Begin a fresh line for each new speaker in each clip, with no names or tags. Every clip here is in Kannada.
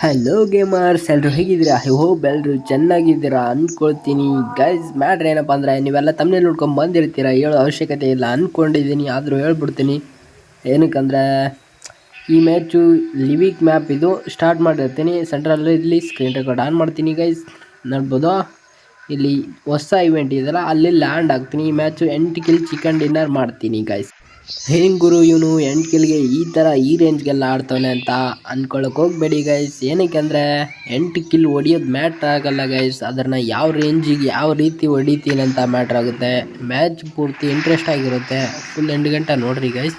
ಹಲೋ ಗೇಮರ್ಸ್, ಎಲ್ಲರೂ ಹೇಗಿದ್ದೀರಾ? ಐ ಹೋಪ್ ಎಲ್ಲರೂ ಚೆನ್ನಾಗಿದ್ದೀರಾ ಅಂದ್ಕೊಳ್ತೀನಿ. ಗೈಸ್, ಮ್ಯಾಟ್ರ್ ಏನಪ್ಪ ಅಂದರೆ ನೀವೆಲ್ಲ ತಮ್ಮನೇ ನೋಡ್ಕೊಂಡು ಬಂದಿರ್ತೀರ, ಹೇಳೋ ಅವಶ್ಯಕತೆ ಇಲ್ಲ ಅಂದ್ಕೊಂಡಿದ್ದೀನಿ. ಆದರೂ ಹೇಳ್ಬಿಡ್ತೀನಿ. ಏನಕ್ಕಂದರೆ ಈ ಮ್ಯಾಚು ಲಿವಿಕ್ ಮ್ಯಾಪ್ ಇದು ಸ್ಟಾರ್ಟ್ ಮಾಡಿರ್ತೀನಿ. ಸೆಂಟ್ರಲ್ಲಿ ಇಲ್ಲಿ ಸ್ಕ್ರೀನ್ ರೆಕಾರ್ಡ್ ಆನ್ ಮಾಡ್ತೀನಿ. ಗೈಸ್ ನೋಡ್ಬೋದು, ಇಲ್ಲಿ ಹೊಸ ಇವೆಂಟ್ ಇದೆಯಲ್ಲ, ಅಲ್ಲಿ ಲ್ಯಾಂಡ್ ಆಗ್ತೀನಿ. ಈ ಮ್ಯಾಚು 8 ಕಿಲ್ ಚಿಕನ್ ಡಿನ್ನರ್ ಮಾಡ್ತೀನಿ. ಗೈಸ್, ಹೆಂಗೆ ಗುರು ಇವನು 8 ಕಿಲ್ಗೆ ಈ ರೇಂಜ್ಗೆಲ್ಲ ಆಡ್ತಾನೆ ಅಂತ ಅಂದ್ಕೊಳ್ಳೋಕೆ ಹೋಗಬೇಡಿ ಗೈಸ್. ಏನಕ್ಕೆ ಅಂದರೆ 8 ಕಿಲ್ ಹೊಡಿಯೋದು ಮ್ಯಾಟ್ರ್ ಆಗಲ್ಲ ಗೈಸ್, ಅದನ್ನು ಯಾವ ರೇಂಜಿಗೆ ಯಾವ ರೀತಿ ಹೊಡಿತೀನಿ ಅಂತ ಮ್ಯಾಟ್ರ್ ಆಗುತ್ತೆ. ಮ್ಯಾಚ್ ಪೂರ್ತಿ ಇಂಟ್ರೆಸ್ಟ್ ಆಗಿರುತ್ತೆ. ಫುಲ್ 8 ಗಂಟೆ ನೋಡ್ರಿ ಗೈಸ್.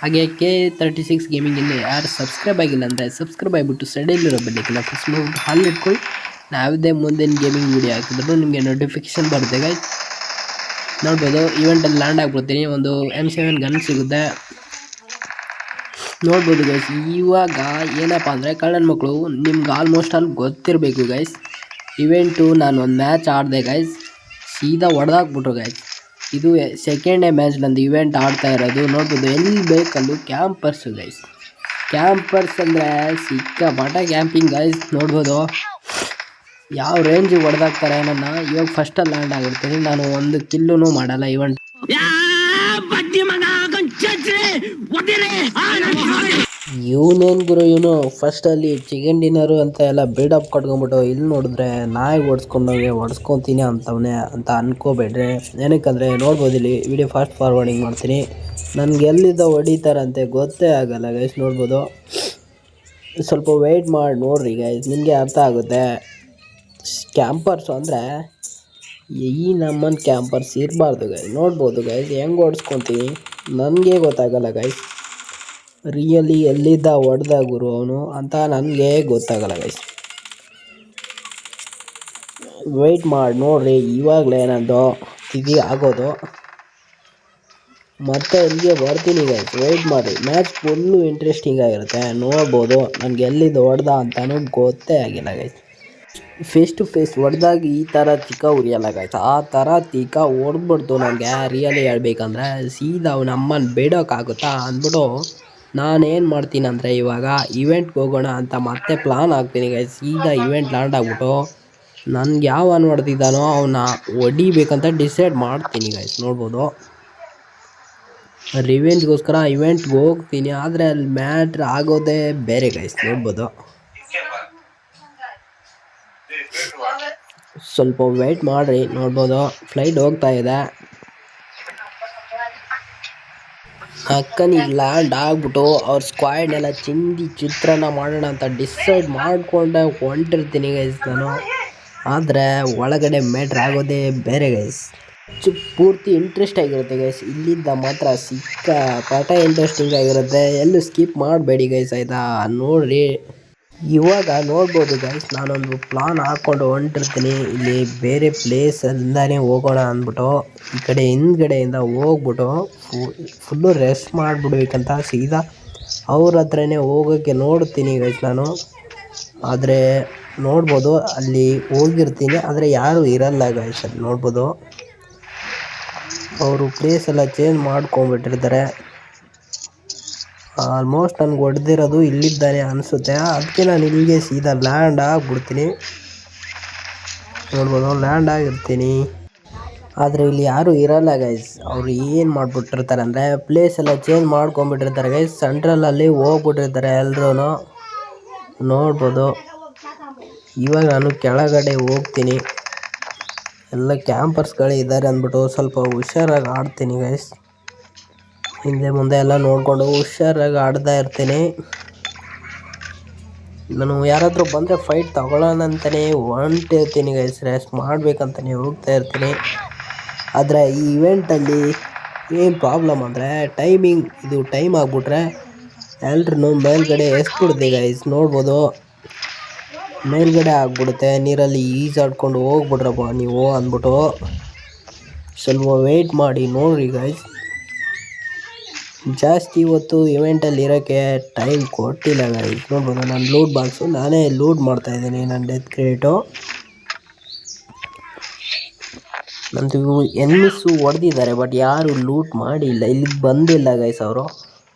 ಹಾಗೆ K36 ಗೇಮಿಂಗ್ ಇನ್ನು ಯಾರು ಸಬ್ಸ್ಕ್ರೈಬ್ ಆಗಿಲ್ಲ ಅಂದರೆ ಸಬ್ಸ್ಕ್ರೈಬ್ ಆಗಿಬಿಟ್ಟು ಸೈಡಲ್ಲಿರೋ ಬೆಲ್ಲೈಕನ್ನ ಪ್ರೆಸ್ ಮಾಡಿಬಿಟ್ಟು ಹಾಲ್ ಇಟ್ಕೊಳ್ಳಿ. ಯಾವುದೇ ಮುಂದಿನ ಗೇಮಿಂಗ್ ವೀಡಿಯೋ ಹಾಕಿದ್ರು ನಿಮಗೆ ನೋಟಿಫಿಕೇಶನ್ ಬರುತ್ತೆ ಗೈಸ್. ನೋಡ್ಬೋದು, ಇವೆಂಟಲ್ಲಿ ಲ್ಯಾಂಡ್ ಆಗಿಬಿಡ್ತೀನಿ. ಒಂದು M7 ಗನ್ ಸಿಗುತ್ತೆ. ನೋಡ್ಬೋದು ಗೈಸ್. ಇವಾಗ ಏನಪ್ಪ ಅಂದರೆ ಕಳ್ಳನ ಮಕ್ಕಳು ನಿಮ್ಗೆ ಆಲ್ಮೋಸ್ಟ್ ಅಲ್ಲಿ ಗೊತ್ತಿರಬೇಕು ಗೈಸ್. ಇವೆಂಟು ನಾನು ಒಂದು ಮ್ಯಾಚ್ ಆಡಿದೆ ಗೈಸ್, ಸೀದಾ ಹೊಡೆದಾಕ್ಬಿಟ್ರು ಗೈಸ್. ಇದು ಸೆಕೆಂಡೇ ಮ್ಯಾಚ್ ನಂದು ಇವೆಂಟ್ ಆಡ್ತಾ ಇರೋದು. ನೋಡ್ಬೋದು, ಎಲ್ಲಿ ಬೇಕಲ್ಲೂ ಕ್ಯಾಂಪರ್ಸು ಗೈಸ್. ಕ್ಯಾಂಪರ್ಸ್ ಅಂದರೆ ಸಿಕ್ಕಾಪಟ್ಟೆ ಕ್ಯಾಂಪಿಂಗ್ ಗೈಸ್. ನೋಡ್ಬೋದು ಯಾವ ರೇಂಜಿಗೆ ಹೊಡೆದಾಕ್ತಾರೆ ನನ್ನ. ಇವಾಗ ಫಸ್ಟಲ್ಲಿ ಲ್ಯಾಂಡ್ ಆಗಿರ್ತೀನಿ. ನಾನು ಒಂದು ಕಿಲ್ಲೂ ಮಾಡಲ್ಲ ಇವೆಂಟ್. ಇವನೇನು ಗುರು, ಇವನು ಫಸ್ಟಲ್ಲಿ ಚಿಕನ್ ಡಿನ್ನರು ಅಂತ ಎಲ್ಲ ಬಿಲ್ಡಪ್ ಕಟ್ಕೊಂಬಿಟ್ಟು ಇಲ್ಲಿ ನೋಡಿದ್ರೆ ನಾಯಿ ಓಡಿಸ್ಕೊಂಡೋಗಿ ಹೊಡ್ಸ್ಕೊತೀನಿ ಅಂತವನೇ ಅಂತ ಅನ್ಕೋಬೇಡ್ರಿ. ಏನಕ್ಕಂದರೆ ನೋಡ್ಬೋದು, ಇಲ್ಲಿ ವಿಡಿಯೋ ಫಾಸ್ಟ್ ಫಾರ್ವರ್ಡಿಂಗ್ ಮಾಡ್ತೀನಿ. ನನಗೆ ಎಲ್ಲಿದ್ದ ಹೊಡಿತಾರಂತೆ ಗೊತ್ತೇ ಆಗಲ್ಲ ಗೈಸ್. ನೋಡ್ಬೋದು, ಸ್ವಲ್ಪ ವೆಯ್ಟ್ ಮಾಡಿ ನೋಡ್ರಿ ಗೈಸ್, ನಿಮಗೆ ಅರ್ಥ ಆಗುತ್ತೆ. ಕ್ಯಾಂಪರ್ಸು ಅಂದರೆ ಈ ನಮ್ಮನ್ನು ಕ್ಯಾಂಪರ್ಸ್ ಇರಬಾರ್ದು ಗೈಸ್. ನೋಡ್ಬೋದು ಗೈಸ್, ಹೆಂಗೆ ಓಡಿಸ್ಕೊತೀನಿ ನನಗೆ ಗೊತ್ತಾಗಲ್ಲ ಗೈಸ್. ರಿಯಲಿ ಎಲ್ಲಿದ್ದ ಹೊಡೆದ ಗುರು ಅವನು ಅಂತ ನನಗೆ ಗೊತ್ತಾಗಲ್ಲ ಗೈಸ್. ವೆಯ್ಟ್ ಮಾಡಿ ನೋಡ್ರಿ, ಇವಾಗಲೇ ನಂದು ತಿಗಿ ಆಗೋದು. ಮತ್ತೆ ಇಲ್ಲಿಗೆ ಬರ್ತೀನಿ ಗೈಸ್, ವೆಯ್ಟ್ ಮಾಡಿ. ಮ್ಯಾಚ್ ಫುಲ್ಲು ಇಂಟ್ರೆಸ್ಟಿಂಗ್ ಆಗಿರುತ್ತೆ. ನೋಡ್ಬೋದು, ನನಗೆ ಎಲ್ಲಿದ್ದು ಹೊಡೆದ ಅಂತಲೂ ಗೊತ್ತೇ ಆಗಿಲ್ಲ ಗೈಸ್. ಫೇಸ್ ಟು ಫೇಸ್ ಹೊಡೆದಾಗ ಈ ಥರ ತಿಕ್ಕ ಉರಿಯಲ್ಲ ಗೈಸ್. ಆ ಥರ ತಿಕ್ಕ ಹೊಡೆದ್ಬಿಡ್ತು ನನಗೆ. ರಿಯಲಿ ಹೇಳ್ಬೇಕಂದ್ರೆ ಸೀದಾ ಅವ್ನು ಅಮ್ಮನ ಬೇಡೋಕ್ಕಾಗುತ್ತಾ ಅಂದ್ಬಿಟ್ಟು ನಾನೇನು ಮಾಡ್ತೀನಿ ಅಂದರೆ ಇವಾಗ ಇವೆಂಟ್ಗೆ ಹೋಗೋಣ ಅಂತ ಮತ್ತೆ ಪ್ಲಾನ್ ಆಗ್ತೀನಿ ಗೈಸ್. ಸೀದಾ ಇವೆಂಟ್ ಲ್ಯಾಂಡ್ ಆಗ್ಬಿಟ್ಟು ನನಗೆ ಯಾವ ಹೊಡೆದಿದ್ದಾನೋ ಅವನ್ನ ಹೊಡಿಬೇಕಂತ ಡಿಸೈಡ್ ಮಾಡ್ತೀನಿ ಗೈಸ್. ನೋಡ್ಬೋದು, ರಿವೆಂಜ್ಗೋಸ್ಕರ ಇವೆಂಟ್ಗೆ ಹೋಗ್ತೀನಿ. ಆದರೆ ಅಲ್ಲಿ ಮ್ಯಾಟ್ರ್ ಆಗೋದೇ ಬೇರೆ ಗೈಸ್. ನೋಡ್ಬೋದು, ಸ್ವಲ್ಪ ವೆಯ್ಟ್ ಮಾಡಿರಿ. ನೋಡ್ಬೋದು, ಫ್ಲೈಟ್ ಹೋಗ್ತಾ ಇದೆ. ಅಕ್ಕನಿಗೆ ಲ್ಯಾಂಡ್ ಆಗ್ಬಿಟ್ಟು ಅವ್ರ ಸ್ಕ್ವಾಡ್ನೆಲ್ಲ ಚಿತ್ರಾನ್ನ ಮಾಡೋಣ ಅಂತ ಡಿಸೈಡ್ ಮಾಡಿಕೊಂಡೆ ಹೊಂಟಿರ್ತೀನಿ ಗೈಸ್ ನಾನು. ಆದರೆ ಒಳಗಡೆ ಮ್ಯಾಟ್ರ್ ಆಗೋದೇ ಬೇರೆ ಗೈಸ್. ಪೂರ್ತಿ ಇಂಟ್ರೆಸ್ಟ್ ಆಗಿರುತ್ತೆ ಗೈಸ್. ಇಲ್ಲಿದ್ದ ಮಾತ್ರ ಸಿಕ್ಕಾಪಟ್ಟೆ ಇಂಟ್ರೆಸ್ಟಿಂಗ್ ಆಗಿರುತ್ತೆ. ಎಲ್ಲೂ ಸ್ಕಿಪ್ ಮಾಡಬೇಡಿ ಗೈಸ್, ಆಯಿತಾ? ನೋಡಿರಿ, ಇವಾಗ ನೋಡ್ಬೋದು ಗೈಸ್, ನಾನೊಂದು ಪ್ಲಾನ್ ಹಾಕ್ಕೊಂಡು ಹೊಂಟಿರ್ತೀನಿ. ಇಲ್ಲಿ ಬೇರೆ ಪ್ಲೇಸಲ್ಲಿಂದಾನೇ ಹೋಗೋಣ ಅಂದ್ಬಿಟ್ಟು ಈ ಕಡೆ ಹಿಂದ್ಗಡೆಯಿಂದ ಹೋಗ್ಬಿಟ್ಟು ಫುಲ್ಲು ರೆಸ್ಟ್ ಮಾಡಿಬಿಡ್ಬೇಕಂತ ಸೀದಾ ಅವ್ರ ಹತ್ರನೇ ಹೋಗೋಕ್ಕೆ ನೋಡ್ತೀನಿ ಗೈಸ್ ನಾನು. ಆದರೆ ನೋಡ್ಬೋದು, ಅಲ್ಲಿ ಹೋಗಿರ್ತೀನಿ, ಆದರೆ ಯಾರೂ ಇರಲ್ಲ ಗೈಸ್. ಅಲ್ಲಿ ನೋಡ್ಬೋದು, ಅವರು ಪ್ಲೇಸೆಲ್ಲ ಚೇಂಜ್ ಮಾಡ್ಕೊಂಡ್ಬಿಟ್ಟಿರ್ತಾರೆ. ಆಲ್ಮೋಸ್ಟ್ ನನಗೆ ಹೊಡೆದಿರೋದು ಇಲ್ಲಿದ್ದಾನೆ ಅನಿಸುತ್ತೆ. ಅದಕ್ಕೆ ನಾನು ಇಲ್ಲಿಗೆ ಸೀದಾ ಲ್ಯಾಂಡ್ ಆಗಿಬಿಡ್ತೀನಿ. ನೋಡ್ಬೋದು, ಲ್ಯಾಂಡ್ ಆಗಿರ್ತೀನಿ. ಆದರೆ ಇಲ್ಲಿ ಯಾರೂ ಇರಲ್ಲ ಗೈಸ್. ಅವರು ಏನು ಮಾಡಿಬಿಟ್ಟಿರ್ತಾರೆ ಅಂದರೆ ಪ್ಲೇಸ್ ಎಲ್ಲ ಚೇಂಜ್ ಮಾಡ್ಕೊಂಬಿಟ್ಟಿರ್ತಾರೆ ಗೈಸ್. ಸೆಂಟ್ರಲಲ್ಲಿ ಹೋಗ್ಬಿಟ್ಟಿರ್ತಾರೆ ಎಲ್ಲರೂ. ನೋಡ್ಬೋದು, ಇವಾಗ ನಾನು ಕೆಳಗಡೆ ಹೋಗ್ತೀನಿ. ಎಲ್ಲ ಕ್ಯಾಂಪರ್ಸ್ಗಳು ಇದ್ದಾರೆ ಅಂದ್ಬಿಟ್ಟು ಸ್ವಲ್ಪ ಹುಷಾರಾಗಿ ಆಡ್ತೀನಿ ಗೈಸ್. ಹಿಂದೆ ಮುಂದೆ ಎಲ್ಲ ನೋಡಿಕೊಂಡು ಹುಷಾರಾಗಿ ಆಡ್ತಾ ಇರ್ತೀನಿ. ನಾನು ಯಾರಾದರೂ ಬಂದರೆ ಫೈಟ್ ತಗೊಳ್ಳೋಣ ಅಂತಲೇ ಹೊಂಟಿರ್ತೀನಿ ಗೈಸ್. ರೆಸ್ಟ್ ಮಾಡಬೇಕಂತಲೇ ಹೋಗ್ತಾ ಇರ್ತೀನಿ. ಆದರೆ ಈ ಇವೆಂಟಲ್ಲಿ ಏನು ಪ್ರಾಬ್ಲಮ್ ಅಂದರೆ ಇದು ಟೈಮ್ ಆಗಿಬಿಟ್ರೆ ಎಲ್ರೂ ಮೇಲ್ಗಡೆ ಎಸ್ಬಿಡುತ್ತೆ ಗೈಸ್. ನೋಡ್ಬೋದು, ಮೇಲ್ಗಡೆ ಆಗಿಬಿಡುತ್ತೆ. ನೀರಲ್ಲಿ ಈಜಾಡ್ಕೊಂಡು ಹೋಗ್ಬಿಡ್ರಪ್ಪ ನೀವು ಅಂದ್ಬಿಟ್ಟು ಸ್ವಲ್ಪ ವೆಯ್ಟ್ ಮಾಡಿ ನೋಡ್ರಿ ಗೈಸ್. ಜಾಸ್ತಿ ಇವತ್ತು ಇವೆಂಟಲ್ಲಿ ಇರೋಕ್ಕೆ ಟೈಮ್ ಕೊಟ್ಟಿಲ್ಲ ಗೈಸ್. ನೋಡ್ಬೋದು, ನಾನು ಲೂಟ್ ಬಾಕ್ಸು ನಾನೇ ಲೂಟ್ ಮಾಡ್ತಾಯಿದ್ದೀನಿ. ನನ್ನ ಡೆತ್ ಕ್ರಿಯೇಟು ನಂದು ಎನ್ಮಿಸ್ಸು ಹೊಡೆದಿದ್ದಾರೆ, ಬಟ್ ಯಾರು ಲೂಟ್ ಮಾಡಿಲ್ಲ, ಇಲ್ಲಿಗೆ ಬಂದಿಲ್ಲ ಗೈಸ್ ಅವರು.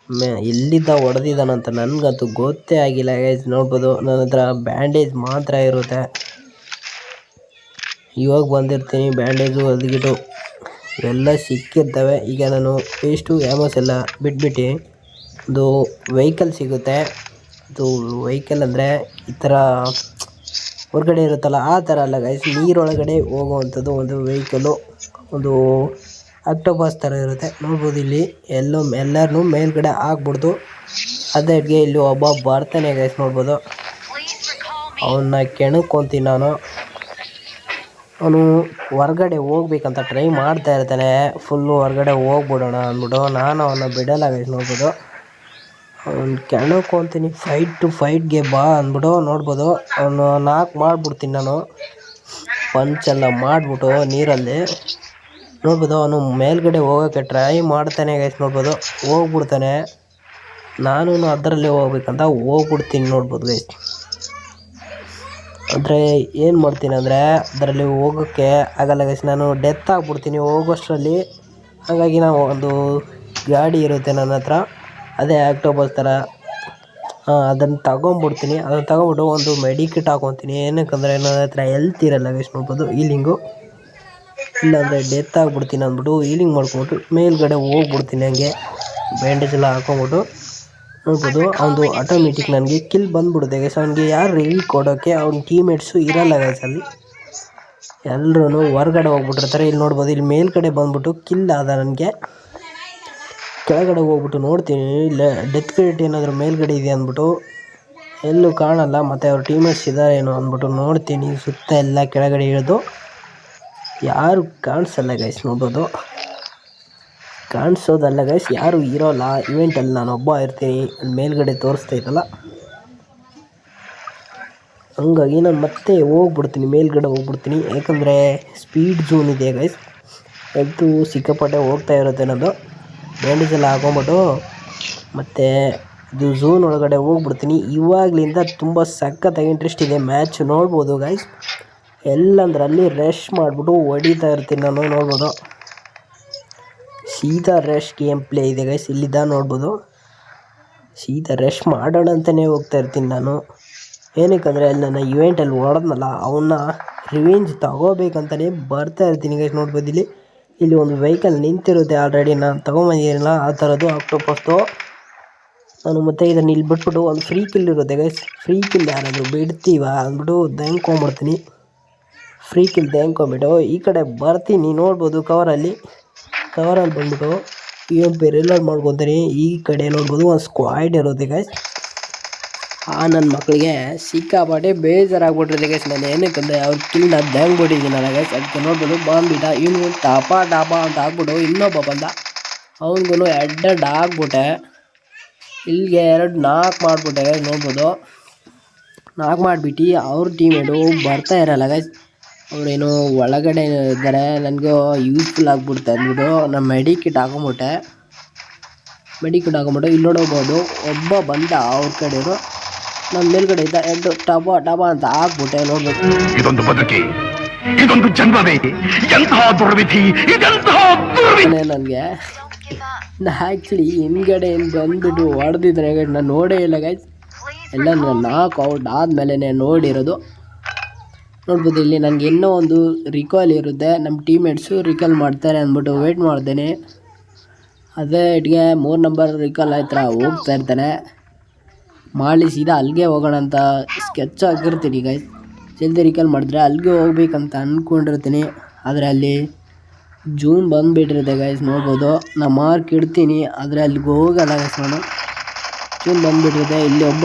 ಎಲ್ಲಿದ್ದ ಹೊಡೆದಿದ್ದಾನಂತ ನನಗಂತೂ ಗೊತ್ತೇ ಆಗಿಲ್ಲ ಗೈಸ್. ನೋಡ್ಬೋದು ನನ್ನ ಹತ್ರ ಬ್ಯಾಂಡೇಜ್ ಮಾತ್ರ ಇರುತ್ತೆ. ಇವಾಗ ಬಂದಿರ್ತೀನಿ ಬ್ಯಾಂಡೇಜು ಹೊಲ್ದ್ಗಿಟ್ಟು ಎಲ್ಲ ಸಿಕ್ಕಿರ್ತವೆ. ಈಗ ನಾನು ಪೇಸ್ಟು ಆ್ಯಮೋಸ್ ಎಲ್ಲ ಬಿಟ್ಬಿಟ್ಟು ಒಂದು ವೆಹಿಕಲ್ ಸಿಗುತ್ತೆ. ಅದು ವೆಹಿಕಲ್ ಅಂದರೆ ಈ ಥರ ಹೊರಗಡೆ ಇರುತ್ತಲ್ಲ ಆ ಥರ ಅಲ್ಲ ಗೈಸ್, ನೀರೊಳಗಡೆ ಹೋಗುವಂಥದ್ದು ಒಂದು ವೆಹಿಕಲ್ಲು, ಒಂದು ಆಕ್ಟೋಪಸ್ ಥರ ಇರುತ್ತೆ. ನೋಡ್ಬೋದು ಇಲ್ಲಿ ಎಲ್ಲರನ್ನೂ ಮೇಲ್ಗಡೆ ಹಾಕ್ಬಿಡ್ದು ಅದೇಗೆ ಇಲ್ಲಿ ಒಬ್ಬ ಬರ್ತಾನೆ ಗೈಸ್. ನೋಡ್ಬೋದು ಅವನ್ನ ಕೆಣಕೊಂತೀನಿ ನಾನು. ಅವನು ಹೊರ್ಗಡೆ ಹೋಗ್ಬೇಕಂತ ಟ್ರೈ ಮಾಡ್ತಾ ಇರ್ತಾನೆ, ಫುಲ್ಲು ಹೊರಗಡೆ ಹೋಗ್ಬಿಡೋಣ ಅಂದ್ಬಿಟ್ಟು. ನಾನು ಅವನ್ನ ಬಿಡಲ್ಲ ಗೈಸ್. ನೋಡ್ಬೋದು ಅವ್ನು ಕೆಣಕೊಂತೀನಿ, ಫೈಟ್ಗೆ ಬಾ ಅಂದ್ಬಿಟ್ಟು. ನೋಡ್ಬೋದು ಅವನು ನಾಕ್ ಮಾಡಿಬಿಡ್ತೀನಿ ನಾನು, ಪಂಚೆಲ್ಲ ಮಾಡಿಬಿಟ್ಟು ನೀರಲ್ಲಿ. ನೋಡ್ಬೋದು ಅವನು ಮೇಲ್ಗಡೆ ಹೋಗೋಕ್ಕೆ ಟ್ರೈ ಮಾಡ್ತಾನೆ ಗೈಸ್. ನೋಡ್ಬೋದು ಹೋಗ್ಬಿಡ್ತಾನೆ, ನಾನು ಅದರಲ್ಲೇ ಹೋಗ್ಬೇಕಂತ ಹೋಗ್ಬಿಡ್ತೀನಿ. ನೋಡ್ಬೋದು ಗೈಸ್, ಅಂದರೆ ಏನು ಮಾಡ್ತೀನಿ ಅಂದರೆ ಅದರಲ್ಲಿ ಹೋಗೋಕ್ಕೆ ಆಗಲ್ಲ ಗೈಸ್, ನಾನು ಡೆತ್ ಆಗಿಬಿಡ್ತೀನಿ ಹೋಗೋಷ್ಟರಲ್ಲಿ. ಹಾಗಾಗಿ ನಾವು ಒಂದು ಗಾಡಿ ಇರುತ್ತೆ ನನ್ನ ಹತ್ರ, ಅದೇ ಆಕ್ಟೋಪಸ್ ಥರ, ಅದನ್ನು ತಗೊಂಬಿಡ್ತೀನಿ. ಅದನ್ನು ತಗೊಂಬಿಟ್ಟು ಒಂದು ಮೆಡಿಕಿಟ್ ಹಾಕೊತೀನಿ. ಏನಕ್ಕಂದರೆ ನನ್ನ ಹತ್ರ ಹೆಲ್ತ್ ಇರಲ್ಲ ಗೈಸ್. ನೋಡ್ಬೋದು ಹೀಲಿಂಗು, ಇಲ್ಲಾಂದರೆ ಡೆತ್ ಆಗಿಬಿಡ್ತೀನಿ ಅಂದ್ಬಿಟ್ಟು ಹೀಲಿಂಗ್ ಮಾಡ್ಕೊಂಬಿಟ್ಟು ಮೇಲ್ಗಡೆ ಹೋಗ್ಬಿಡ್ತೀನಿ. ಹಂಗೆ ಬ್ಯಾಂಡೇಜ್ ಎಲ್ಲ ಹಾಕೊಂಬಿಟ್ಟು. ನೋಡ್ಬೋದು ಅವನು ಆಟೋಮೆಟಿಕ್ ನನಗೆ ಕಿಲ್ ಬಂದ್ಬಿಡುತ್ತೆ ಗೈಸ್. ಅವನಿಗೆ ಯಾರು ರಿವ್ಯೂ ಕೊಡೋಕ್ಕೆ ಅವ್ನ ಟೀಮೇಟ್ಸು ಇರಲ್ಲ ಗೈಸ್. ಅಲ್ಲಿ ಎಲ್ಲರೂ ಹೊರ್ಗಡೆ ಹೋಗ್ಬಿಟ್ಟಿರ್ತಾರೆ. ಇಲ್ಲಿ ನೋಡ್ಬೋದು ಇಲ್ಲಿ ಮೇಲ್ಗಡೆ ಬಂದ್ಬಿಟ್ಟು ಕಿಲ್ ಆದ ನನಗೆ. ಕೆಳಗಡೆ ಹೋಗ್ಬಿಟ್ಟು ನೋಡ್ತೀನಿ ಇಲ್ಲ ಡೆತ್ ಕ್ರೇಟ್ ಏನಾದರೂ ಮೇಲ್ಗಡೆ ಇದೆ ಅಂದ್ಬಿಟ್ಟು, ಎಲ್ಲೂ ಕಾಣಲ್ಲ. ಮತ್ತು ಅವ್ರ ಟೀಮೇಟ್ಸ್ ಇದ್ದಾರೇನೋ ಅಂದ್ಬಿಟ್ಟು ನೋಡ್ತೀನಿ ಸುತ್ತ ಎಲ್ಲ ಕೆಳಗಡೆ ಇಳಿದು, ಯಾರು ಕಾಣಿಸಲ್ಲ ಗೈಸ್. ನೋಡ್ಬೋದು ಕಾಣಿಸೋದಲ್ಲ ಗೈಸ್, ಯಾರು ಇರೋಲ್ಲ ಇವೆಂಟಲ್ಲಿ, ನಾನು ಒಬ್ಬ ಇರ್ತೀನಿ. ಅಲ್ಲಿ ಮೇಲ್ಗಡೆ ತೋರಿಸ್ತಾ ಇದ್ದಲ್ಲ, ಹಂಗಾಗಿ ನಾನು ಮತ್ತೆ ಹೋಗ್ಬಿಡ್ತೀನಿ, ಮೇಲ್ಗಡೆ ಹೋಗ್ಬಿಡ್ತೀನಿ. ಯಾಕಂದರೆ ಸ್ಪೀಡ್ ಝೋನ್ ಇದೆ ಗೈಸ್, ಹೆಲ್ತು ಸಿಕ್ಕಾಪಟ್ಟೆ ಹೋಗ್ತಾ ಇರುತ್ತೆ ನನ್ನದು. ಬ್ಯಾಂಡೇಜ್ ಎಲ್ಲ ಹಾಕೊಂಬಿಟ್ಟು ಮತ್ತು ಇದು ಝೋನ್ ಒಳಗಡೆ ಹೋಗ್ಬಿಡ್ತೀನಿ. ಇವಾಗಲಿಂದ ತುಂಬ ಸಖತ್ತಾಗಿ ಇಂಟ್ರೆಸ್ಟ್ ಇದೆ ಮ್ಯಾಚ್. ನೋಡ್ಬೋದು ಗೈಸ್, ಎಲ್ಲಂದ್ರೆ ಅಲ್ಲಿ ರಶ್ ಮಾಡಿಬಿಟ್ಟು ಹೊಡಿತಾ ಇರ್ತೀನಿ ನಾನು. ನೋಡ್ಬೋದು ಸೀದಾ ರಶ್ ಗೇಮ್ ಪ್ಲೇ ಇದೆ ಗೈಸ್. ಇಲ್ಲಿದ್ದ ನೋಡ್ಬೋದು ಸೀದಾ ರಶ್ ಮಾಡೋಣ ಅಂತಲೇ ಹೋಗ್ತಾ ಇರ್ತೀನಿ ನಾನು. ಏನಕ್ಕಂದರೆ ಅಲ್ಲಿ ನನ್ನ ಇವೆಂಟಲ್ಲಿ ಹೊಡೆದ್ನಲ್ಲ, ಅವನ್ನ ರಿವೆಂಜ್ ತಗೋಬೇಕಂತಲೇ ಬರ್ತಾ ಇರ್ತೀನಿ ಗೈಸ್. ನೋಡ್ಬೋದು ಇಲ್ಲಿ ಒಂದು ವೆಹಿಕಲ್ ನಿಂತಿರುತ್ತೆ ಆಲ್ರೆಡಿ, ನಾನು ತೊಗೊಂಬಂದಿದ್ದೀನಲ್ಲ ಆ ಥರದ್ದು ಆಕ್ಟೋಪಸ್ದು. ನಾನು ಮತ್ತೆ ಇದನ್ನು ಇಲ್ಲಿ ಬಿಟ್ಬಿಟ್ಟು ಒಂದು ಫ್ರೀ ಕಿಲ್ ಇರುತ್ತೆ ಗೈಸ್, ಫ್ರೀ ಕಿಲ್ ಯಾರಾದರೂ ಬಿಡ್ತೀವ ಅಂದ್ಬಿಟ್ಟು ದೆಂಗ್ಕೊಂಬಿಡ್ತೀನಿ. ಫ್ರೀ ಕಿಲ್ ದೆಂಗ್ಕೊಂಬಿಟ್ಟು ಈ ಕಡೆ ಬರ್ತೀನಿ. ನೋಡ್ಬೋದು ಕವರಲ್ಲಿ ಬಂದ್ಬಿಟ್ಟು EMP ರಿಲೋಡ್ ಮಾಡ್ಕೊತೀನಿ. ಈ ಕಡೆ ನೋಡ್ಬೋದು ಒಂದು ಸ್ಕ್ವಾಡ್ ಇರುತ್ತೆ ಗೈಸ್. ನನ್ನ ಮಕ್ಕಳಿಗೆ ಸಿಕ್ಕಾಪಟ್ಟೆ ಬೇಜಾರಾಗ್ಬಿಟ್ಟಿರುತ್ತೆ ಗೈಸ್. ನಾನು ಏನಕ್ಕಂದರೆ ಅವ್ರ ಕಿಲ್ನ ದೆಂಗ್ಬಿಟ್ಟಿದ್ದೀನಲ್ಲ ಗೈಸ್. ಅದಕ್ಕೆ ನೋಡ್ಬೋದು ಬಂದ್ಬಿಟ್ಟ ಇವನು ಟಾಪ ಅಂತ ಹಾಕ್ಬಿಟ್ಟು ಇನ್ನೊಬ್ಬ ಬಂದ, ಅವನಿಗೂ ಎಡ್ಡೆಡ್ ಆಗ್ಬಿಟ್ಟೆ. ಇಲ್ಲಿಗೆ 2 ನಾಕ್ ಮಾಡಿಬಿಟ್ಟೆ ಗೈಸ್. ನೋಡ್ಬೋದು ನಾಕ್ ಮಾಡಿಬಿಟ್ಟು ಅವ್ರ ಟೀಮೇಟು ಬರ್ತಾ ಇರಲ್ಲ ಗೈಸ್. ಅವರೇನು ಒಳಗಡೆ ಇದ್ದಾರೆ, ನನಗೂ ಯೂಸ್ಫುಲ್ ಆಗ್ಬಿಡ್ತೆ ಅಂದ್ಬಿಟ್ಟು ನಾನು ಮೆಡಿಕಿಟ್ ಹಾಕೊಂಬಿಟ್ಟೆ. ಇಲ್ಲಿ ನೋಡೋಬೋದು ಒಬ್ಬ ಬಂದ ಅವ್ರ ಕಡೆಯವರು, ನನ್ನ ಮೇಲ್ಗಡೆ ಇದ್ದ ಎಡ್ಡು ಟಬ ಅಂತ ಹಾಕ್ಬಿಟ್ಟೆ. ನೋಡ್ಬೇಕು
ಇದೊಂದು ಬದುಕಿ, ಇದೊಂದು ಜನ್ಮವೇ,
ನನಗೆ ಆ್ಯಕ್ಚುಲಿ ಹಿಂದ್ಗಡೆ ಬಂದ್ಬಿಟ್ಟು ಹೊಡೆದಿದ್ರೆ ನಾನು ನೋಡೇ ಇಲ್ಲ ಗೈಸ್. ಎಲ್ಲ ನಾನು ನಾಕ್ ಔಟ್ ಆದಮೇಲೆ ನೋಡಿರೋದು. ನೋಡ್ಬೋದು ಇಲ್ಲಿ ನನಗೆ ಇನ್ನೂ ಒಂದು ರಿಕಾಲ್ ಇರುತ್ತೆ, ನಮ್ಮ ಟೀಮೇಟ್ಸು ರಿಕಾಲ್ ಮಾಡ್ತಾರೆ ಅಂದ್ಬಿಟ್ಟು ವೆಯ್ಟ್ ಮಾಡ್ತೇನೆ. ಅದೇ ಇಟ್ಗೆ 3 ನಂಬರ್ ರಿಕಾಲ್ ಹತ್ರ ಹೋಗ್ತಾ ಇರ್ತಾನೆ. ಮಾಡಿ ಸೀದಾ ಅಲ್ಲಿಗೆ ಹೋಗೋಣ ಅಂತ ಸ್ಕೆಚ್ ಆಗಿರ್ತೀನಿ ಗೈಸ್. ಜಲ್ದಿ ರಿಕಾಲ್ ಮಾಡಿದ್ರೆ ಅಲ್ಲಿಗೆ ಹೋಗ್ಬೇಕಂತ ಅಂದ್ಕೊಂಡಿರ್ತೀನಿ. ಆದರೆ ಅಲ್ಲಿ ಜೂನ್ ಬಂದುಬಿಟ್ಟಿರುತ್ತೆ ಗೈಸ್. ನೋಡ್ಬೋದು ನಾ ಮಾರ್ಕ್ ಇಡ್ತೀನಿ, ಆದರೆ ಅಲ್ಲಿಗೆ ಹೋಗಲ್ಲ ಗೈಸ್. ನಾನು ಜೂನ್ ಬಂದುಬಿಟ್ಟಿರುತ್ತೆ. ಇಲ್ಲಿ ಒಬ್ಬ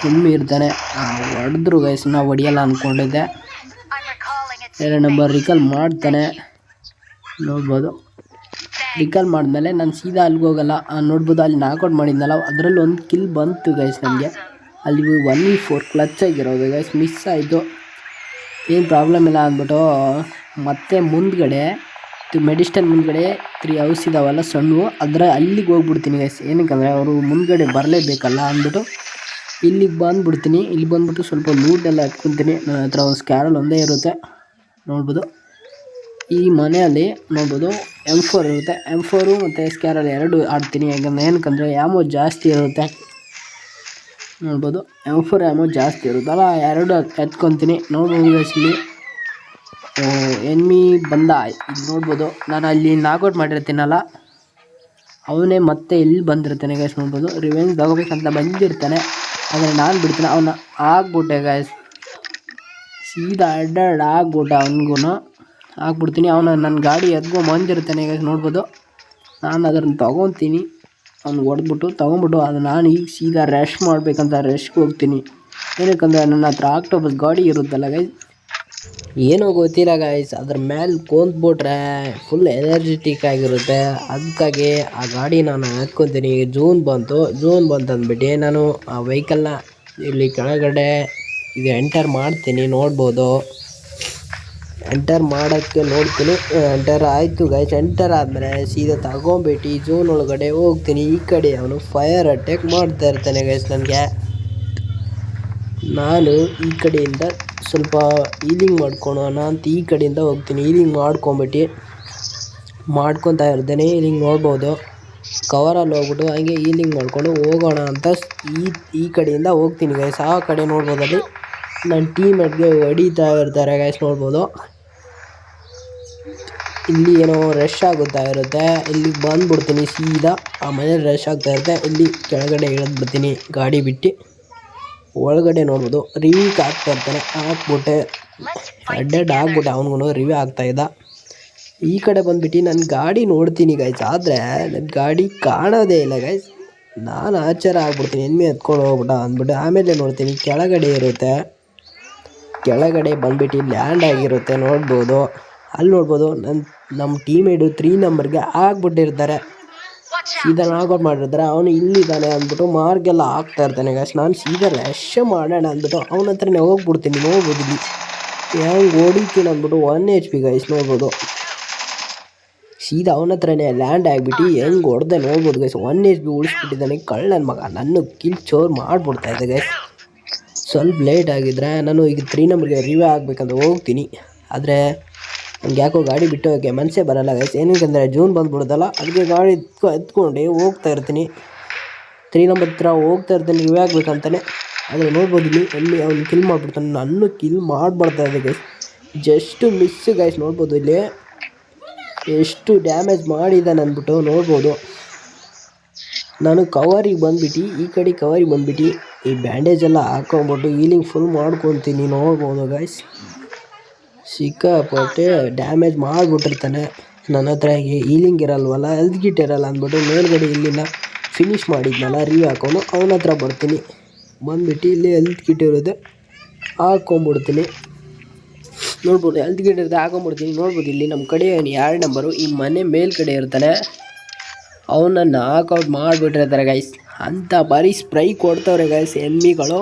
ಎಮ್ಮಿ ಇರ್ತಾನೆ, ಹೊಡೆದ್ರು ಗೈಸ್. ನಾವು ಹೊಡಿಯಲ್ಲ ಅಂದ್ಕೊಂಡಿದ್ದೆ. 2 ನಂಬರ್ ರಿಕಾಲ್ ಮಾಡ್ತಾನೆ. ನೋಡ್ಬೋದು ರಿಕಾಲ್ ಮಾಡಿದ್ಮೇಲೆ ನಾನು ಸೀದಾ ಅಲ್ಲಿಗೆ ಹೋಗಲ್ಲ. ನೋಡ್ಬೋದು ಅಲ್ಲಿ ನಾಕೌಟ್ ಮಾಡಿದ್ನಲ್ಲ, ಅದರಲ್ಲಿ ಒಂದು ಕಿಲ್ ಬಂತು ಗೈಸ್ ನನಗೆ. ಅಲ್ಲಿ 1v4 ಕ್ಲಚ್ ಆಗಿರೋದು ಗೈಸ್, ಮಿಸ್ ಆಯಿತು. ಏನು ಪ್ರಾಬ್ಲಮ್ ಇಲ್ಲ ಅಂದ್ಬಿಟ್ಟು ಮತ್ತೆ ಮುಂದ್ಗಡೆ ಮೆಡಿಸ್ಟನ್ ಮುಂದ್ಗಡೆ 3 ಹೌಸ್ ಇದಾವಲ್ಲ ಸಣ್ಣ, ಅಲ್ಲಿಗೆ ಹೋಗ್ಬಿಡ್ತೀನಿ ಗೈಸ್. ಏನಕ್ಕಂದರೆ ಅವರು ಮುಂದ್ಗಡೆ ಬರಲೇಬೇಕಲ್ಲ ಅಂದ್ಬಿಟ್ಟು ಇಲ್ಲಿಗೆ ಬಂದುಬಿಡ್ತೀನಿ. ಇಲ್ಲಿ ಬಂದುಬಿಟ್ಟು ಸ್ವಲ್ಪ ಲೂಟೆಲ್ಲ ಹಾಕ್ಕೊತೀನಿ. ನನ್ನ ಹತ್ರ ಒಂದು ಸ್ಕ್ಯಾರಲ್ ಒಂದೇ ಇರುತ್ತೆ. ನೋಡ್ಬೋದು ಈ ಮನೆಯಲ್ಲಿ ನೋಡ್ಬೋದು M4 ಇರುತ್ತೆ. M4 ಮತ್ತು SKRL ಎರಡು ಆಡ್ತೀನಿ. ಯಾಕಂದರೆ ಏನಕ್ಕಂದರೆ ಆ್ಯಮೋ ಜಾಸ್ತಿ ಇರುತ್ತೆ. ನೋಡ್ಬೋದು M4 ಆ್ಯಮೋ ಜಾಸ್ತಿ ಇರುತ್ತಲ್ಲ, ಎರಡು ಎತ್ಕೊತೀನಿ. ನೋಡ್ಬೋದು ಇಲ್ಲಿ ಎನ್ಮಿ ಬಂದ. ಇಲ್ಲಿ ನೋಡ್ಬೋದು ನಾನು ಅಲ್ಲಿ ನಾಕೌಟ್ ಮಾಡಿರ್ತೀನಲ್ಲ, ಅವನೇ ಮತ್ತೆ ಇಲ್ಲಿ ಬಂದಿರ್ತಾನೆ ಗೈಸ್. ನೋಡ್ಬೋದು ರಿವೆಂಜ್ ತಗೋಬೇಕಂತ ಬಂದಿರ್ತಾನೆ, ಆದರೆ ನಾನು ಬಿಡ್ತಾನೆ ಅವನ್ನ. ಆಗ್ಬಿಟ್ಟೆ ಗೈಸ್, ಸೀದಾ ಅಡ್ಡಾಡ್ ಆಗ್ಬಿಟ್ಟೆ. ಅವನಿಗೂ ಆಗ್ಬಿಡ್ತೀನಿ. ಅವನ ನನ್ನ ಗಾಡಿ ಎದ್ಕೊಂಡು ಬಂದಿರ್ತಾನೆ ಗೈಸ್. ನೋಡ್ಬೋದು ನಾನು ಅದನ್ನು ತೊಗೊತೀನಿ. ಅವ್ನು ಹೊಡೆದ್ಬಿಟ್ಟು ತೊಗೊಂಬಿಟ್ಟು ಅದು ನಾನು ಈಗ ಸೀದಾ ರೆಶ್ ಮಾಡಬೇಕಂತ ರೆಶ್ಗೆ ಹೋಗ್ತೀನಿ. ಏನಕ್ಕಂದರೆ ನನ್ನ ಹತ್ರ ಆಕ್ಟೋಪಸ್ ಗಾಡಿ ಇರುತ್ತಲ್ಲ ಗೈಸ್, ಏನೋ ಗೊತ್ತಿಲ್ಲ ಗೈಸ್, ಅದ್ರ ಮೇಲೆ ಕೂತ್ಬಿಟ್ರೆ ಫುಲ್ ಎನರ್ಜೆಟಿಕ್ ಆಗಿರುತ್ತೆ. ಅದಕ್ಕಾಗಿ ಆ ಗಾಡಿ ನಾನು ಎತ್ಕೊತೀನಿ. ಜೂನ್ ಬಂತು ಅಂದ್ಬಿಟ್ಟು ನಾನು ಆ ವೆಹಿಕಲ್ನ ಇಲ್ಲಿ ಕೆಳಗಡೆ ಇದು ಎಂಟರ್ ಮಾಡ್ತೀನಿ. ನೋಡ್ಬೋದು ಎಂಟರ್ ಮಾಡೋಕ್ಕೆ ನೋಡ್ತೀನಿ. ಎಂಟರ್ ಆಯಿತು ಗೈಸ್. ಎಂಟರ್ ಆದಮೇಲೆ ಸೀದಾ ತಗೊಂಬಿಟ್ಟು ಜೂನ್ ಒಳಗಡೆ ಹೋಗ್ತೀನಿ. ಈ ಕಡೆ ಅವನು ಫೈರ್ ಅಟ್ಯಾಕ್ ಮಾಡ್ತಾ ಇರ್ತಾನೆ ಗೈಸ್. ನನಗೆ ನಾನು ಈ ಕಡೆಯಿಂದ ಸ್ವಲ್ಪ ಹೀಲಿಂಗ್ ಮಾಡ್ಕೊಳೋಣ ಅಂತ ಈ ಕಡೆಯಿಂದ ಹೋಗ್ತೀನಿ. ಹೀಲಿಂಗ್ ಮಾಡ್ಕೊತಾ ಇರ್ತೇನೆ. ಹೀಲಿಂಗ್ ನೋಡ್ಬೋದು ಕವರಲ್ಲಿ ಹೋಗ್ಬಿಟ್ಟು ಹಂಗೆ ಹೀಲಿಂಗ್ ಮಾಡ್ಕೊಂಡು ಹೋಗೋಣ ಅಂತ ಈ ಕಡೆಯಿಂದ ಹೋಗ್ತೀನಿ ಗೈಸ್. ಆ ಕಡೆ ನೋಡ್ಬೋದಲ್ಲಿ ನನ್ನ ಟೀಮ್ಮೇಟ್ಗೆ ಹೊಡಿತಾ ಇರ್ತಾರೆ ಗೈಸ್. ನೋಡ್ಬೋದು ಇಲ್ಲಿ ಏನೋ ರಶ್ ಆಗುತ್ತಾ ಇರುತ್ತೆ. ಇಲ್ಲಿ ಬಂದುಬಿಡ್ತೀನಿ ಸೀದಾ. ಆ ಮನೇಲಿ ರಶ್ ಆಗ್ತಾ ಇರುತ್ತೆ. ಇಲ್ಲಿ ಕೆಳಗಡೆ ಇಳಿದ್ಬಿಡ್ತೀನಿ ಗಾಡಿ ಬಿಟ್ಟು. ಒಳಗಡೆ ನೋಡ್ಬೋದು ರಿವ್ಯೂಗೆ ಹಾಕ್ತಾ ಇರ್ತಾನೆ. ಹಾಕ್ಬಿಟ್ಟೆ ಅಡ್ಡೆಡ್ ಆಗ್ಬಿಟ್ಟೆ. ಅವನಿಗೂ ರಿವ್ಯೂ ಆಗ್ತಾಯಿದ್ದ. ಈ ಕಡೆ ಬಂದುಬಿಟ್ಟು ನನ್ನ ಗಾಡಿ ನೋಡ್ತೀನಿ ಗೈಸ್, ಆದರೆ ನನ್ನ ಗಾಡಿ ಕಾಣೋದೇ ಇಲ್ಲ ಗೈಸ್. ನಾನು ಆಶ್ಚರ್ಯ ಆಗ್ಬಿಡ್ತೀನಿ, ಎನ್ಮಿ ಎತ್ಕೊಂಡು ಹೋಗ್ಬಿಟ್ಟ ಅಂದ್ಬಿಟ್ಟು. ಆಮೇಲೆ ನೋಡ್ತೀನಿ ಕೆಳಗಡೆ ಇರುತ್ತೆ. ಕೆಳಗಡೆ ಬಂದುಬಿಟ್ಟು ಲ್ಯಾಂಡ್ ಆಗಿರುತ್ತೆ. ನೋಡ್ಬೋದು ಅಲ್ಲಿ ನೋಡ್ಬೋದು ನಮ್ಮ ಟೀಮೇಟು 3 ನಂಬರ್ಗೆ ಆಗ್ಬಿಟ್ಟಿರ್ತಾರೆ. ಸೀದಾ ನಾಕೌಟ್ ಮಾಡಿರ್ತಾರೆ. ಅವನು ಇಲ್ಲಿದ್ದಾನೆ ಅಂದ್ಬಿಟ್ಟು ಮಾರ್ಗೆಲ್ಲ ಹಾಕ್ತಾ ಇರ್ತಾನೆ ಗೈಸ್. ನಾನು ಸೀದಾ ರಶ್ ಮಾಡೋಣ ಅಂದ್ಬಿಟ್ಟು ಅವನ ಹತ್ರನೇ ಹೋಗ್ಬಿಡ್ತೀನಿ. ನೋಡ್ಬೋದು ಇಲ್ಲಿ ಹೆಂಗೆ ಹೊಡಿತೀನಿ ಅಂದ್ಬಿಟ್ಟು 1 HP ಗೈಸ್. ನೋಡ್ಬೋದು ಸೀದಾ ಅವನ ಹತ್ರನೇ ಲ್ಯಾಂಡ್ ಆಗಿಬಿಟ್ಟು ಹೆಂಗೆ ಹೊಡೆದೆ ನೋಡ್ಬೋದು ಗೈಸ್. 1 HP ಉಳಿಸ್ಬಿಟ್ಟಿದ್ದಾನೆ ಕಳ್ಳನ ಮಗ. ನನ್ನ ಕಿಲ್ ಚೋರ್ ಮಾಡಿಬಿಡ್ತಾ ಇದ್ದೆ ಗೈಸ್. ಸ್ವಲ್ಪ ಲೇಟ್ ಆಗಿದ್ರೆ ನಾನು ಈಗ 3 ನಂಬರ್ಗೆ ರಿವ್ಯೂ ಆಗಬೇಕಂತ ಹೋಗ್ತೀನಿ. ಆದರೆ ನನಗೆ ಯಾಕೋ ಗಾಡಿ ಬಿಟ್ಟು ಹೋಗೋಕ್ಕೆ ಮನಸ್ಸೇ ಬರೋಲ್ಲ ಗೈಸ್. ಏನಕ್ಕಂದರೆ ಜೂನ್ ಬಂದುಬಿಡೋದಲ್ಲ, ಅದಕ್ಕೆ ಗಾಡಿ ಎತ್ಕೊಂಡು ಹೋಗ್ತಾ ಇರ್ತೀನಿ. 3 ನಂಬರ್ ಹತ್ರ ಹೋಗ್ತಾ ಇರ್ತೀನಿ ರಿವ್ಯೂ ಆಗಬೇಕಂತಾನೆ. ಆದರೆ ನೋಡ್ಬೋದು ಇಲ್ಲಿ ಎಲ್ಲಿ ಅವ್ನು ಕಿಲ್ ಮಾಡಿಬಿಡ್ತಾನೆ. ನನ್ನ ಕಿಲ್ ಮಾಡಿಬಿಡ್ತಾ ಇದೆ ಗೈಸ್. Just miss guys. ನೋಡ್ಬೋದು ಇಲ್ಲಿ ಎಷ್ಟು ಡ್ಯಾಮೇಜ್ ಮಾಡಿದ್ದಾನೆ ಅಂದ್ಬಿಟ್ಟು. ನೋಡ್ಬೋದು ನಾನು ಕವರಿಗೆ ಬಂದುಬಿಟ್ಟು ಈ ಕಡೆ ಕವರಿಗೆ ಬಂದುಬಿಟ್ಟು ಈ ಬ್ಯಾಂಡೇಜ್ ಎಲ್ಲ ಹಾಕೊಂಬಿಟ್ಟು ಹೀಲಿಂಗ್ ಫುಲ್ ಮಾಡ್ಕೊತೀನಿ. ನೋಡ್ಬೋದು ಗೈಸ್ ಸಿಕ್ಕಾಪಟ್ಟೆ ಡ್ಯಾಮೇಜ್ ಮಾಡಿಬಿಟ್ಟಿರ್ತಾನೆ. ನನ್ನ ಹತ್ರ ಹೀಲಿಂಗ್ ಇರಲ್ವಲ್ಲ, ಹೆಲ್ತ್ ಕಿಟ್ ಇರಲ್ಲ ಅಂದ್ಬಿಟ್ಟು ಮೇಲ್ಗಡೆ ಇಲ್ಲಿನ ಫಿನಿಷ್ ಮಾಡಿದ್ನಲ್ಲ ರಿವ್ಯೂ ಹಾಕೊಂಡು ಅವನ ಹತ್ರ ಬರ್ತೀನಿ. ಬಂದುಬಿಟ್ಟು ಇಲ್ಲಿ ಹೆಲ್ತ್ ಕಿಟ್ ಇರುತ್ತೆ ಹಾಕ್ಕೊಂಬಿಡ್ತೀನಿ. ನೋಡ್ಬೋದು ಹೆಲ್ತ್ ಕಿಟ್ ಇರುತ್ತೆ ಹಾಕೊಂಬಿಡ್ತೀನಿ. ನೋಡ್ಬೋದು ಇಲ್ಲಿ ನಮ್ಮ ಕಡೆ 2 ನಂಬರು ಈ ಮನೆ ಮೇಲ್ಗಡೆ ಇರ್ತಾನೆ. ಅವನ್ನ ನಾಕೌಟ್ ಮಾಡಿಬಿಟ್ಟಿರ್ತಾರೆ ಗೈಸ್. ಅಂಥ ಬಾರಿ ಸ್ಪ್ರೈ ಕೊಡ್ತವ್ರೆ ಗೈಸ್ ಎನ್ಮಿಗಳು.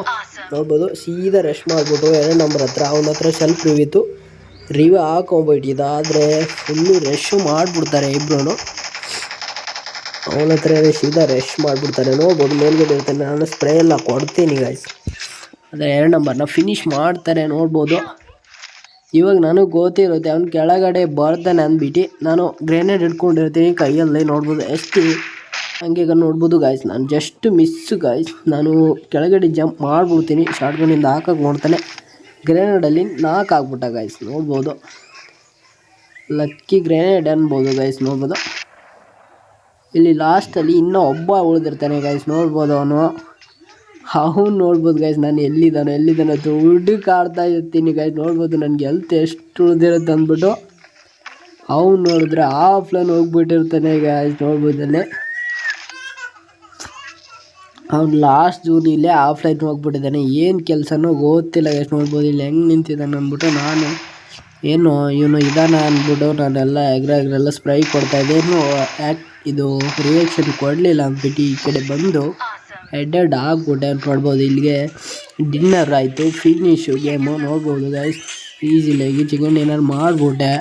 ನೋಡ್ಬೋದು ಸೀದಾ ರಶ್ ಮಾಡಿಬಿಟ್ಟು 2 ನಂಬರ್ ಹತ್ರ ಅವನ ಹತ್ರ ಸ್ವಲ್ಪ ರಿವ್ಯೂ ಹಾಕೊಂಬಿಟ್ಟಿದ್ದ. ಆದರೆ ಫುಲ್ಲು ರಶ್ ಮಾಡಿಬಿಡ್ತಾರೆ ಇಬ್ಬರು. ಅವನ ಹತ್ರ ಸೀದಾ ರಶ್ ಮಾಡಿಬಿಡ್ತಾರೆ. ನೋಡ್ಬೋದು ಮೇಲ್ಗಡೆ ಇರ್ತಾನೆ. ನಾನು ಸ್ಪ್ರೇ ಎಲ್ಲ ಕೊಡ್ತೀನಿ ಗೈಸ್. ಆದರೆ 2 ನಂಬರ್ನ ಫಿನಿಷ್ ಮಾಡ್ತಾರೆ. ನೋಡ್ಬೋದು ಇವಾಗ ನನಗೆ ಗೊತ್ತಿರುತ್ತೆ ಅವ್ನು ಕೆಳಗಡೆ ಬರ್ತಾನೆ ಅಂದ್ಬಿಟ್ಟು ನಾನು ಗ್ರೆನೇಡ್ ಹಿಡ್ಕೊಂಡಿರ್ತೀನಿ ಕೈಯಲ್ಲಿ. ನೋಡ್ಬೋದು ಎಷ್ಟು ಹಂಗೆ ನೋಡ್ಬೋದು ಗಾಯ್ಸ್. ನಾನು ಜಸ್ಟ್ ಮಿಸ್ಸು ಗಾಯ್ಸ್. ನಾನು ಕೆಳಗಡೆ ಜಂಪ್ ಮಾಡಿಬಿಡ್ತೀನಿ. ಶಾರ್ಟ್ಗನ್ನಿಂದ ಹಾಕಕ್ಕೆ ನೋಡ್ತಾನೆ, ಗ್ರೆನೇಡಲ್ಲಿ ನಾಕ್ ಆಗ್ಬಿಟ್ಟ ಗಾಯ್ಸ್. ನೋಡ್ಬೋದು ಲಕ್ಕಿ ಗ್ರೆನೇಡ್ ಅನ್ಬೋದು ಗೈಸ್. ನೋಡ್ಬೋದು ಇಲ್ಲಿ ಲಾಸ್ಟಲ್ಲಿ ಇನ್ನೂ ಒಬ್ಬ ಉಳಿದಿರ್ತಾನೆ ಗೈಸ್. ನೋಡ್ಬೋದು ಅವನು ನೋಡ್ಬೋದು ಗೈಸ್. ನಾನು ಎಲ್ಲಿದ್ದಾನೋ ಅಂತ ಹುಡುಕಾಡ್ತಾ ಇರ್ತೀನಿ ಗೈಸ್. ನೋಡ್ಬೋದು ನನಗೆ ಹೆಲ್ತ್ ಎಷ್ಟು ಉಳಿದಿರುತ್ತೆ ಅಂದ್ಬಿಟ್ಟು. ಅವ್ನು ನೋಡಿದ್ರೆ ಆಫ್ಲೈನ್ ಹೋಗ್ಬಿಟ್ಟಿರ್ತಾನೆ ಗೈಸ್. ನೋಡ್ಬೋದಲ್ಲೇ ಅವ್ನು ಲಾಸ್ಟ್ ಜೂನ್ ಇಲ್ಲೇ ಆಫ್ಲೈನ್ ಹೋಗ್ಬಿಟ್ಟಿದ್ದಾನೆ. ಏನು ಕೆಲಸನೋ ಗೊತ್ತಿಲ್ಲ ಗೈಸ್. ನೋಡ್ಬೋದು ಇಲ್ಲಿ ಹೆಂಗೆ ನಿಂತಿದ್ದಾನೆ ಅಂದ್ಬಿಟ್ಟು ನಾನು ಏನು ಇವನು ಇದಾನ ಅಂದ್ಬಿಟ್ಟು ನಾನೆಲ್ಲ ಎಗ್ರೆಲ್ಲ ಸ್ಪ್ರೈ ಕೊಡ್ತಾಯಿದ್ದೆ. ಇದು ರಿಯಾಕ್ಷನ್ ಕೊಡಲಿಲ್ಲ ಅಂದ್ಬಿಟ್ಟು ಈ ಕಡೆ ಬಂದು ಹೆಡ್ ಆಗ್ಬಿಟ್ಟೆ. ನೋಡ್ಬೋದು ಇಲ್ಲಿಗೆ ಡಿನ್ನರ್ ಆಯಿತು, ಫಿನಿಶು ಗೇಮು. ನೋಡ್ಬೋದು ಗೈಸ್ ಈಸಿಲಾಗಿ ಚಿಕನ್ ಡಿನ್ನರ್ ಮಾಡಿಬಿಟ್ಟೆ.